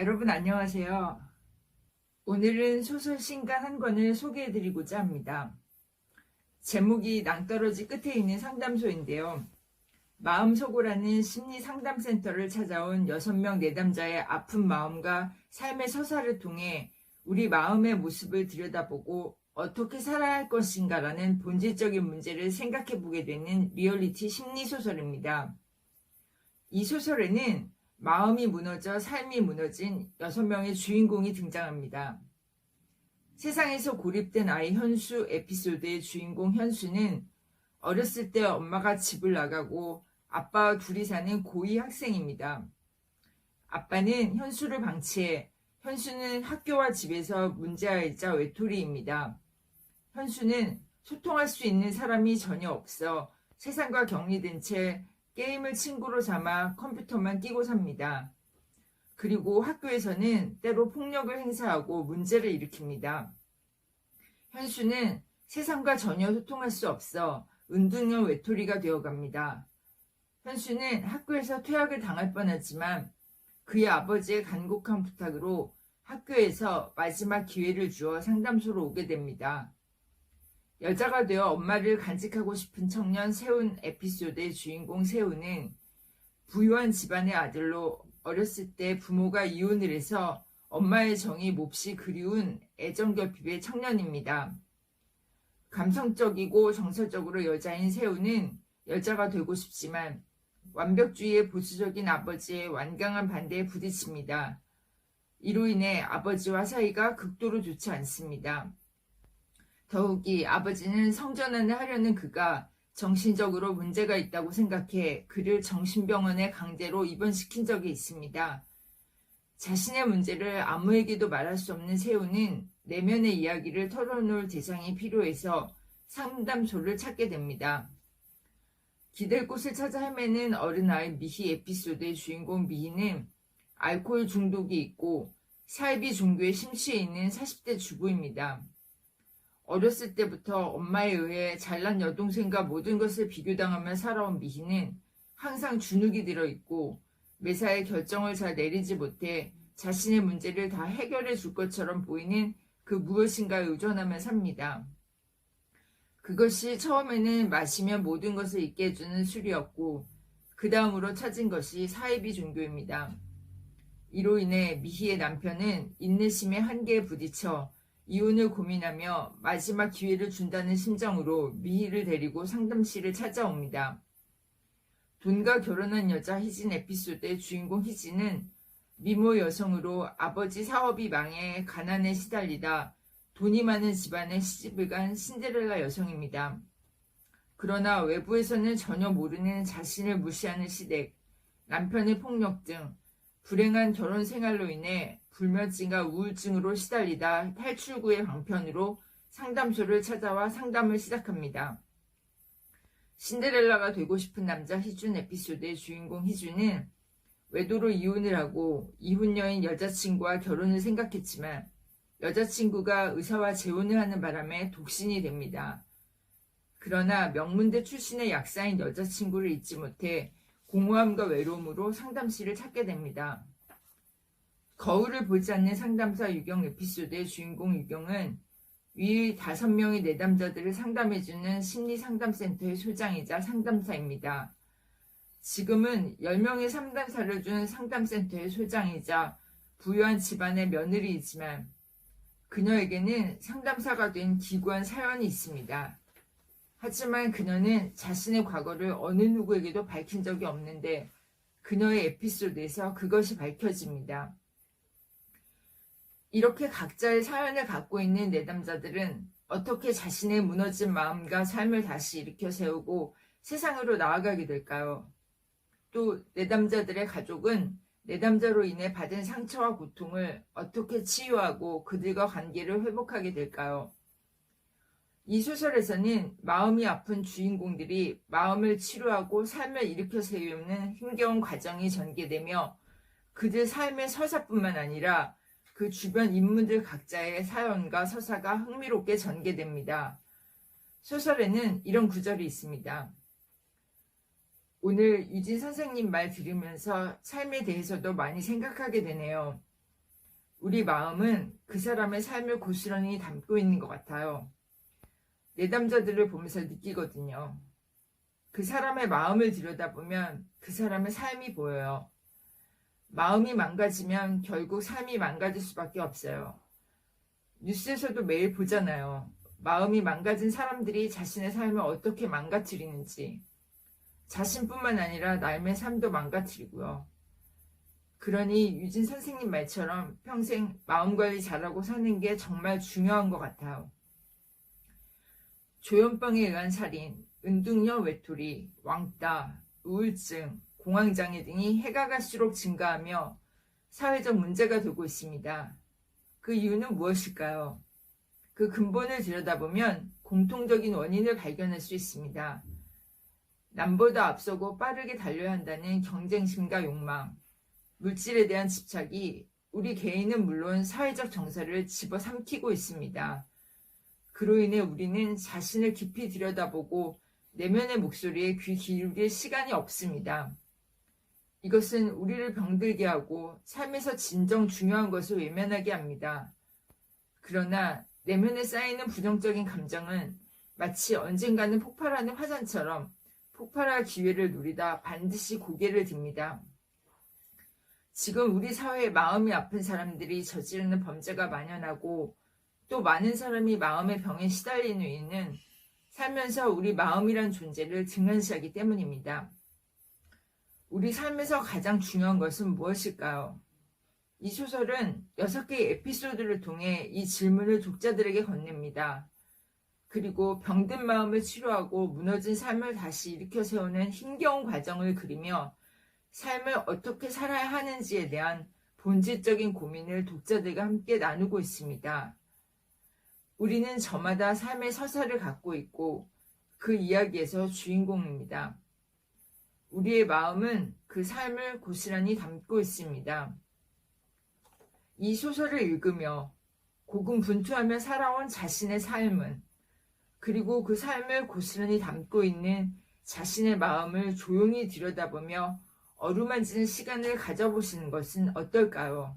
여러분 안녕하세요. 오늘은 소설 신간 한 권을 소개해드리고자 합니다. 제목이 낭떠러지 끝에 있는 상담소인데요. 마음소고라는 심리상담센터를 찾아온 6명 내담자의 아픈 마음과 삶의 서사를 통해 우리 마음의 모습을 들여다보고 어떻게 살아야 할 것인가라는 본질적인 문제를 생각해보게 되는 리얼리티 심리소설입니다. 이 소설에는 마음이 무너져 삶이 무너진 6명의 주인공이 등장합니다. 세상에서 고립된 아이 현수 에피소드의 주인공 현수는 어렸을 때 엄마가 집을 나가고 아빠와 둘이 사는 고2 학생입니다. 아빠는 현수를 방치해 현수는 학교와 집에서 문제아이자 외톨이입니다. 현수는 소통할 수 있는 사람이 전혀 없어 세상과 격리된 채 게임을 친구로 삼아 컴퓨터만 끼고 삽니다. 그리고 학교에서는 때로 폭력을 행사하고 문제를 일으킵니다. 현수는 세상과 전혀 소통할 수 없어 은둔형 외톨이가 되어갑니다. 현수는 학교에서 퇴학을 당할 뻔하지만 그의 아버지의 간곡한 부탁으로 학교에서 마지막 기회를 주어 상담소로 오게 됩니다. 여자가 되어 엄마를 간직하고 싶은 청년 세훈 에피소드의 주인공 세훈은 부유한 집안의 아들로 어렸을 때 부모가 이혼을 해서 엄마의 정이 몹시 그리운 애정결핍의 청년입니다. 감성적이고 정서적으로 여자인 세훈은 여자가 되고 싶지만 완벽주의의 보수적인 아버지의 완강한 반대에 부딪힙니다. 이로 인해 아버지와 사이가 극도로 좋지 않습니다. 더욱이 아버지는 성전환을 하려는 그가 정신적으로 문제가 있다고 생각해 그를 정신병원에 강제로 입원시킨 적이 있습니다. 자신의 문제를 아무에게도 말할 수 없는 세훈은 내면의 이야기를 털어놓을 대상이 필요해서 상담소를 찾게 됩니다. 기댈 곳을 찾아 헤매는 어린아이 미희 에피소드의 주인공 미희는 알코올 중독이 있고 사이비 종교에 심취해 있는 40대 주부입니다. 어렸을 때부터 엄마에 의해 잘난 여동생과 모든 것을 비교당하며 살아온 미희는 항상 주눅이 들어있고 매사에 결정을 잘 내리지 못해 자신의 문제를 다 해결해 줄 것처럼 보이는 그 무엇인가에 의존하며 삽니다. 그것이 처음에는 마시면 모든 것을 잊게 해주는 술이었고 그 다음으로 찾은 것이 사이비 종교입니다. 이로 인해 미희의 남편은 인내심의 한계에 부딪혀 이혼을 고민하며 마지막 기회를 준다는 심정으로 미희를 데리고 상담실을 찾아옵니다. 돈과 결혼한 여자 희진 에피소드의 주인공 희진은 미모 여성으로 아버지 사업이 망해 가난에 시달리다 돈이 많은 집안에 시집을 간 신데렐라 여성입니다. 그러나 외부에서는 전혀 모르는 자신을 무시하는 시댁, 남편의 폭력 등 불행한 결혼 생활로 인해 불면증과 우울증으로 시달리다 탈출구의 방편으로 상담소를 찾아와 상담을 시작합니다. 신데렐라가 되고 싶은 남자 희준 에피소드의 주인공 희준은 외도로 이혼을 하고 이혼 여인 여자친구와 결혼을 생각했지만 여자친구가 의사와 재혼을 하는 바람에 독신이 됩니다. 그러나 명문대 출신의 약사인 여자친구를 잊지 못해 공허함과 외로움으로 상담실을 찾게 됩니다. 거울을 보지 않는 상담사 유경 에피소드의 주인공 유경은 위 5명의 내담자들을 상담해주는 심리상담센터의 소장이자 상담사입니다. 지금은 10명의 상담사를 준 상담센터의 소장이자 부유한 집안의 며느리이지만 그녀에게는 상담사가 된 기구한 사연이 있습니다. 하지만 그녀는 자신의 과거를 어느 누구에게도 밝힌 적이 없는데 그녀의 에피소드에서 그것이 밝혀집니다. 이렇게 각자의 사연을 갖고 있는 내담자들은 어떻게 자신의 무너진 마음과 삶을 다시 일으켜 세우고 세상으로 나아가게 될까요? 또 내담자들의 가족은 내담자로 인해 받은 상처와 고통을 어떻게 치유하고 그들과 관계를 회복하게 될까요? 이 소설에서는 마음이 아픈 주인공들이 마음을 치료하고 삶을 일으켜 세우는 힘겨운 과정이 전개되며 그들 삶의 서사뿐만 아니라 그 주변 인물들 각자의 사연과 서사가 흥미롭게 전개됩니다. 소설에는 이런 구절이 있습니다. 오늘 유진 선생님 말 들으면서 삶에 대해서도 많이 생각하게 되네요. 우리 마음은 그 사람의 삶을 고스란히 담고 있는 것 같아요. 내담자들을 보면서 느끼거든요. 그 사람의 마음을 들여다보면 그 사람의 삶이 보여요. 마음이 망가지면 결국 삶이 망가질 수밖에 없어요. 뉴스에서도 매일 보잖아요. 마음이 망가진 사람들이 자신의 삶을 어떻게 망가뜨리는지. 자신뿐만 아니라 남의 삶도 망가뜨리고요. 그러니 유진 선생님 말처럼 평생 마음관리 잘하고 사는 게 정말 중요한 것 같아요. 조현병에 의한 살인, 은둔녀 외톨이, 왕따, 우울증, 공황장애 등이 해가 갈수록 증가하며 사회적 문제가 되고 있습니다. 그 이유는 무엇일까요? 그 근본을 들여다보면 공통적인 원인을 발견할 수 있습니다. 남보다 앞서고 빠르게 달려야 한다는 경쟁심과 욕망, 물질에 대한 집착이 우리 개인은 물론 사회적 정서를 집어삼키고 있습니다. 그로 인해 우리는 자신을 깊이 들여다보고 내면의 목소리에 귀 기울일 시간이 없습니다. 이것은 우리를 병들게 하고 삶에서 진정 중요한 것을 외면하게 합니다. 그러나 내면에 쌓이는 부정적인 감정은 마치 언젠가는 폭발하는 화산처럼 폭발할 기회를 노리다 반드시 고개를 듭니다. 지금 우리 사회에 마음이 아픈 사람들이 저지르는 범죄가 만연하고 또 많은 사람이 마음의 병에 시달리는 이유는 살면서 우리 마음이란 존재를 등한시하기 때문입니다. 우리 삶에서 가장 중요한 것은 무엇일까요? 이 소설은 6개의 에피소드를 통해 이 질문을 독자들에게 건넵니다. 그리고 병든 마음을 치료하고 무너진 삶을 다시 일으켜 세우는 힘겨운 과정을 그리며 삶을 어떻게 살아야 하는지에 대한 본질적인 고민을 독자들과 함께 나누고 있습니다. 우리는 저마다 삶의 서사를 갖고 있고 그 이야기에서 주인공입니다. 우리의 마음은 그 삶을 고스란히 담고 있습니다. 이 소설을 읽으며 고군분투하며 살아온 자신의 삶은 그리고 그 삶을 고스란히 담고 있는 자신의 마음을 조용히 들여다보며 어루만지는 시간을 가져보시는 것은 어떨까요?